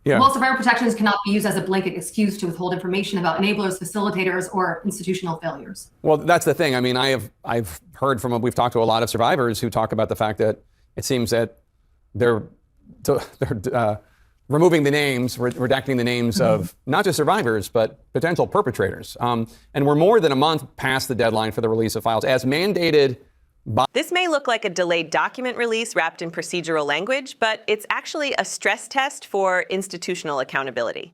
Yeah. Well, survivor protections cannot be used as a blanket excuse to withhold information about enablers, facilitators, or institutional failures. Well, that's the thing. I mean, I've heard from, we've talked to a lot of survivors who talk about the fact that it seems that they're removing the names, redacting the names of not just survivors, but potential perpetrators. And we're more than a month past the deadline for the release of files as mandated by. This may look like a delayed document release wrapped in procedural language, but it's actually a stress test for institutional accountability.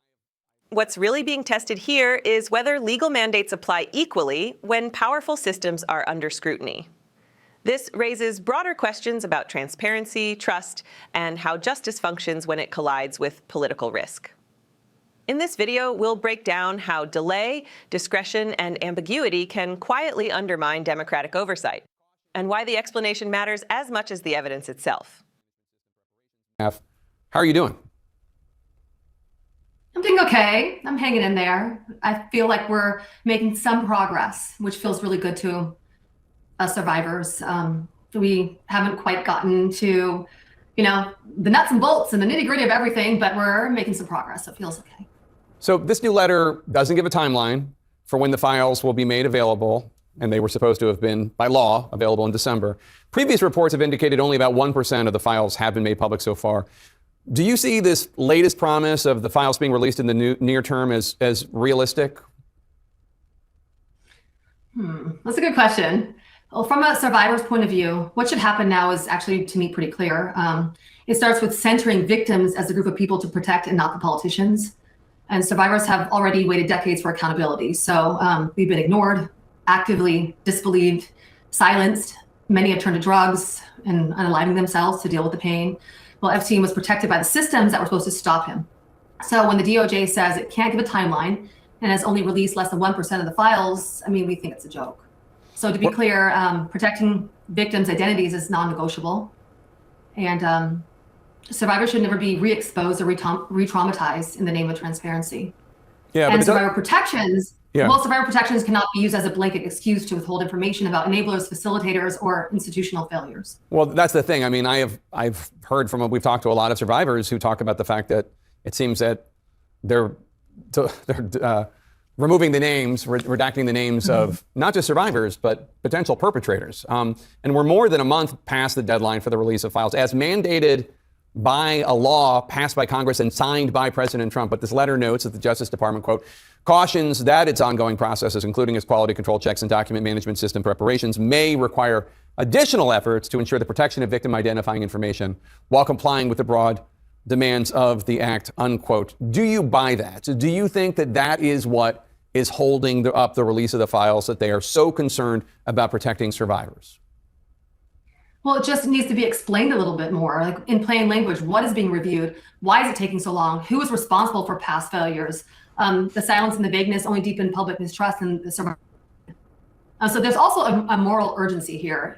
What's really being tested here is whether legal mandates apply equally when powerful systems are under scrutiny. This raises broader questions about transparency, trust, and how justice functions when it collides with political risk. In this video, we'll break down how delay, discretion, and ambiguity can quietly undermine democratic oversight, and why the explanation matters as much as the evidence itself. How are you doing? I'm doing okay. I'm hanging in there. I feel like we're making some progress, which feels really good to us survivors. We haven't quite gotten to, the nuts and bolts and the nitty-gritty of everything, but we're making some progress, so it feels okay. So this new letter doesn't give a timeline for when the files will be made available, and they were supposed to have been, by law, available in December. Previous reports have indicated only about 1% of the files have been made public so far. Do you see this latest promise of the files being released in the near term as realistic? That's a good question. Well, from a survivor's point of view, what should happen now is actually, to me, pretty clear. It starts with centering victims as a group of people to protect and not the politicians. And survivors have already waited decades for accountability. So we've been ignored, actively disbelieved, silenced. Many have turned to drugs and unaliving themselves to deal with the pain. Well, Epstein was protected by the systems that were supposed to stop him. So when the DOJ says it can't give a timeline and has only released less than 1% of the files, we think it's a joke. So to be clear, protecting victims' identities is non-negotiable. And survivors should never be re-exposed or re-traumatized in the name of transparency. Yeah, and survivor protections, well, survivor protections cannot be used as a blanket excuse to withhold information about enablers, facilitators, or institutional failures. Well, that's the thing. I mean, I've heard from, we've talked to a lot of survivors who talk about the fact that it seems that they're removing the names, redacting the names of not just survivors, but potential perpetrators. And we're more than a month past the deadline for the release of files as mandated by a law passed by Congress and signed by President Trump. But this letter notes that the Justice Department, quote, cautions that its ongoing processes, including its quality control checks and document management system preparations, may require additional efforts to ensure the protection of victim identifying information while complying with the broad demands of the act, unquote. Do you buy that? Do you think that that is what is holding up the release of the files, that they are so concerned about protecting survivors? Well, it just needs to be explained a little bit more, like in plain language. What is being reviewed? Why is it taking so long? Who is responsible for past failures? The silence and the vagueness only deepen public mistrust and the survivor. So there's also a moral urgency here.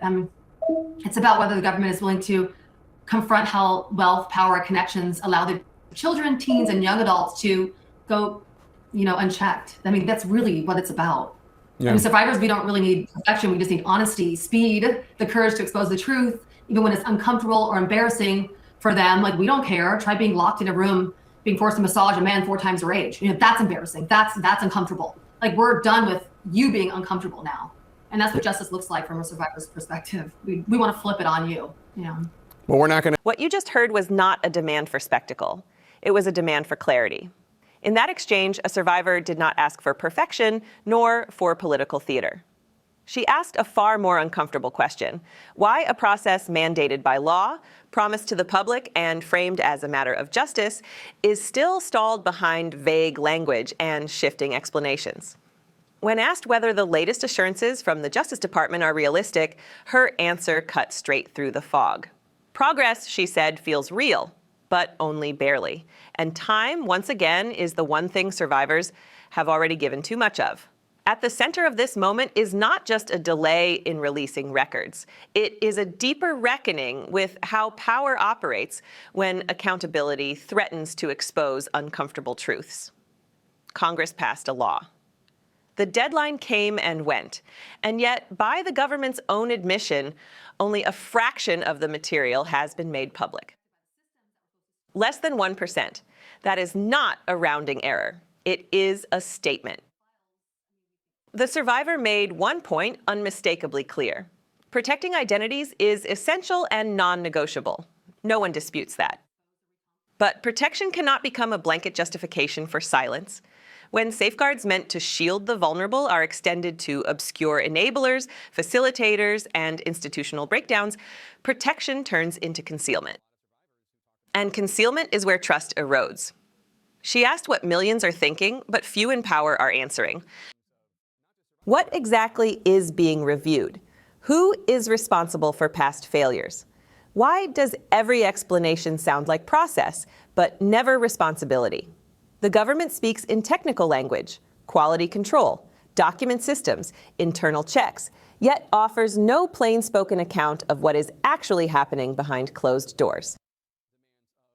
It's about whether the government is willing to confront how wealth, power, connections allow the children, teens, and young adults to go, unchecked. That's really what it's about. Yeah. Survivors, we don't really need perfection. We just need honesty, speed, the courage to expose the truth, even when it's uncomfortable or embarrassing for them. Like, we don't care. Try being locked in a room, being forced to massage a man 4 times your age. That's embarrassing. That's uncomfortable. Like, we're done with you being uncomfortable now. And that's what justice looks like from a survivor's perspective. We want to flip it on you. Well, we're not going to. What you just heard was not a demand for spectacle. It was a demand for clarity. In that exchange, a survivor did not ask for perfection, nor for political theater. She asked a far more uncomfortable question: why a process mandated by law, promised to the public, and framed as a matter of justice is still stalled behind vague language and shifting explanations. When asked whether the latest assurances from the Justice Department are realistic, her answer cut straight through the fog. Progress, she said, feels real, but only barely. And time, once again, is the one thing survivors have already given too much of. At the center of this moment is not just a delay in releasing records. It is a deeper reckoning with how power operates when accountability threatens to expose uncomfortable truths. Congress passed a law. The deadline came and went, and yet, by the government's own admission, only a fraction of the material has been made public. Less than 1%. That is not a rounding error. It is a statement. The survivor made one point unmistakably clear. Protecting identities is essential and non-negotiable. No one disputes that. But protection cannot become a blanket justification for silence. When safeguards meant to shield the vulnerable are extended to obscure enablers, facilitators, and institutional breakdowns, protection turns into concealment. And concealment is where trust erodes. She asked what millions are thinking, but few in power are answering. What exactly is being reviewed? Who is responsible for past failures? Why does every explanation sound like process, but never responsibility? The government speaks in technical language, quality control, document systems, internal checks, yet offers no plain-spoken account of what is actually happening behind closed doors.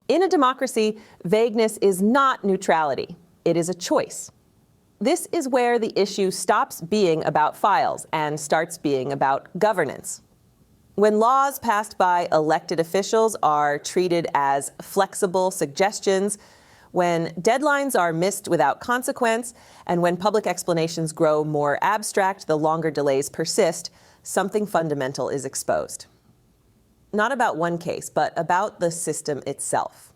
In a democracy, vagueness is not neutrality. It is a choice. This is where the issue stops being about files and starts being about governance. When laws passed by elected officials are treated as flexible suggestions, when deadlines are missed without consequence, and when public explanations grow more abstract the longer delays persist, something fundamental is exposed. Not about one case, but about the system itself.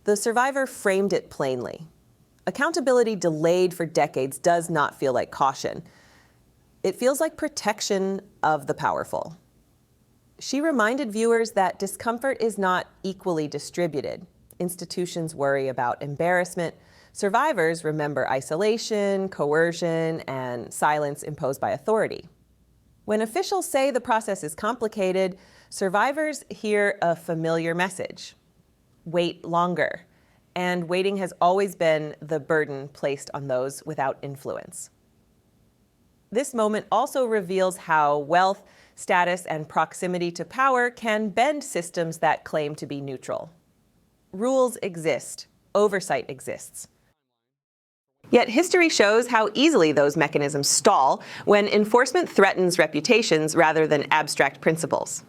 The survivor framed it plainly. Accountability delayed for decades does not feel like caution. It feels like protection of the powerful. She reminded viewers that discomfort is not equally distributed. Institutions worry about embarrassment. Survivors remember isolation, coercion, and silence imposed by authority. When officials say the process is complicated, survivors hear a familiar message: wait longer. And waiting has always been the burden placed on those without influence. This moment also reveals how wealth, status, and proximity to power can bend systems that claim to be neutral. Rules exist. Oversight exists. Yet history shows how easily those mechanisms stall when enforcement threatens reputations rather than abstract principles.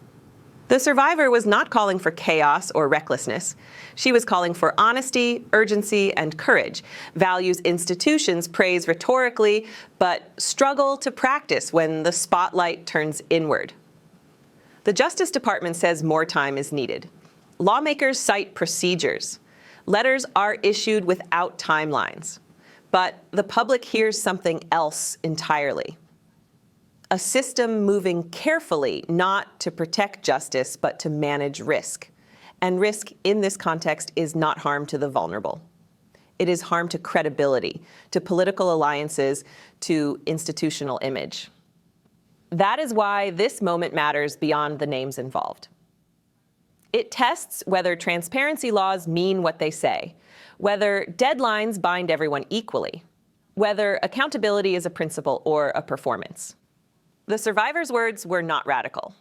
The survivor was not calling for chaos or recklessness. She was calling for honesty, urgency, and courage, values institutions praise rhetorically, but struggle to practice when the spotlight turns inward. The Justice Department says more time is needed. Lawmakers cite procedures. Letters are issued without timelines. But the public hears something else entirely. A system moving carefully, not to protect justice, but to manage risk. And risk in this context is not harm to the vulnerable. It is harm to credibility, to political alliances, to institutional image. That is why this moment matters beyond the names involved. It tests whether transparency laws mean what they say, whether deadlines bind everyone equally, whether accountability is a principle or a performance. The survivor's words were not radical.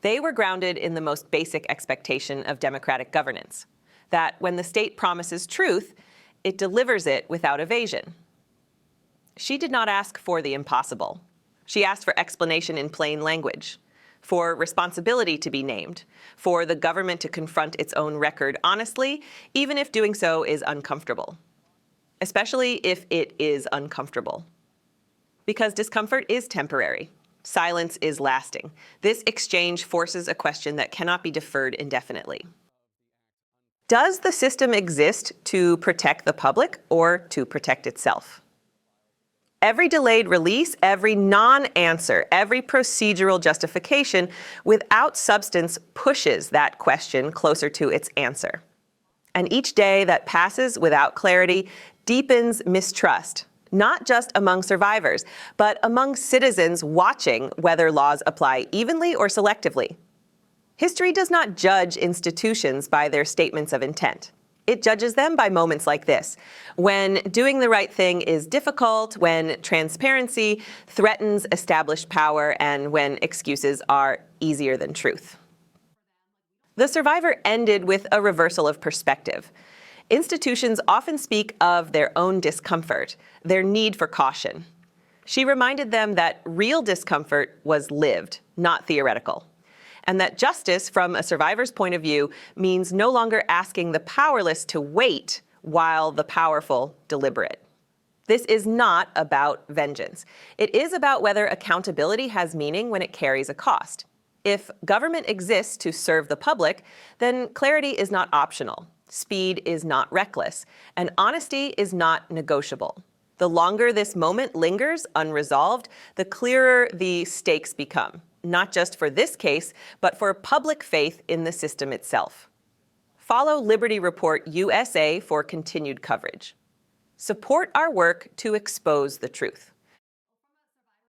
They were grounded in the most basic expectation of democratic governance, that when the state promises truth, it delivers it without evasion. She did not ask for the impossible. She asked for explanation in plain language, for responsibility to be named, for the government to confront its own record honestly, even if doing so is uncomfortable, especially if it is uncomfortable. Because discomfort is temporary. Silence is lasting. This exchange forces a question that cannot be deferred indefinitely. Does the system exist to protect the public or to protect itself? Every delayed release, every non-answer, every procedural justification without substance pushes that question closer to its answer. And each day that passes without clarity deepens mistrust, not just among survivors, but among citizens watching whether laws apply evenly or selectively. History does not judge institutions by their statements of intent. It judges them by moments like this, when doing the right thing is difficult, when transparency threatens established power, and when excuses are easier than truth. The survivor ended with a reversal of perspective. Institutions often speak of their own discomfort, their need for caution. She reminded them that real discomfort was lived, not theoretical, and that justice, from a survivor's point of view, means no longer asking the powerless to wait while the powerful deliberate. This is not about vengeance. It is about whether accountability has meaning when it carries a cost. If government exists to serve the public, then clarity is not optional, speed is not reckless, and honesty is not negotiable. The longer this moment lingers unresolved, the clearer the stakes become, not just for this case, but for public faith in the system itself. Follow Liberty Report USA for continued coverage. Support our work to expose the truth.